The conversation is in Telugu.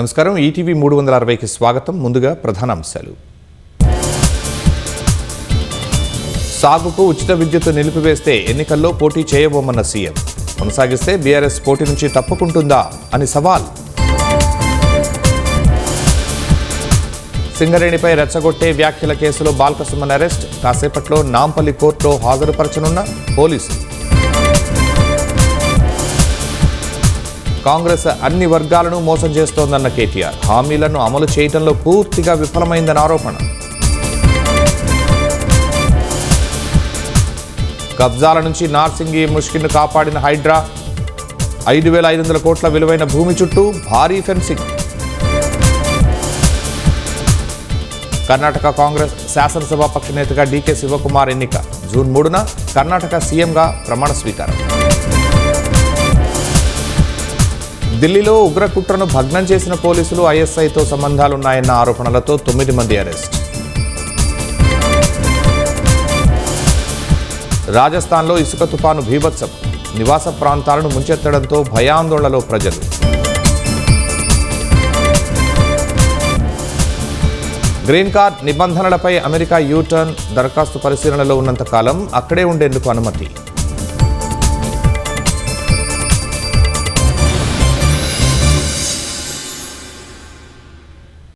నమస్కారం. ఈటీవీ 360కి స్వాగతం. ముందుగా ప్రధాన అంశాలు. సాగుకు ఉచిత విద్యుత్ నిలిపివేస్తే ఎన్నికల్లో పోటీ చేయబోమన్న సీఎం. కొనసాగిస్తే బీఆర్ఎస్ పోటీ నుంచి తప్పుకుంటుందా అని సవాల్. సింగరేణిపై రెచ్చగొట్టే వ్యాఖ్యల కేసులో బాల్కసుమన్ అరెస్ట్. కాసేపట్లో నాంపల్లి కోర్టులో హాజరుపరచనున్న పోలీసులు. కాంగ్రెస్ అన్ని వర్గాలను మోసం చేస్తోందన్న కేటీఆర్. హామీలను అమలు చేయడంలో పూర్తిగా విఫలమైందన్న ఆరోపణ. కబ్జాల నుంచి నార్సింగి ముష్కిన్ను కాపాడిన హైడ్రా. 5,500 కోట్ల విలువైన భూమి చుట్టూ భారీ ఫెన్సింగ్. కర్ణాటక కాంగ్రెస్ శాసనసభాపక్ష నేతగా డీకే శివకుమార్ ఎన్నిక. జూన్ 3న కర్ణాటక సీఎంగా ప్రమాణ స్వీకారం. ఢిల్లీలో ఉగ్రకుట్రను భగ్నం చేసిన పోలీసులు ఐఎస్ఐతో సంబంధాలున్నాయన్న ఆరోపణలతో 9 మంది అరెస్ట్. రాజస్థాన్లో ఇసుక తుపాను భీభత్సం. నివాస ప్రాంతాలను ముంచెత్తడంతో భయాందోళనలో ప్రజలు. గ్రీన్ కార్డ్ నిబంధనలపై అమెరికా యూటర్న్. దరఖాస్తు పరిశీలనలో ఉన్నంత కాలం అక్కడే ఉండేందుకు అనుమతి.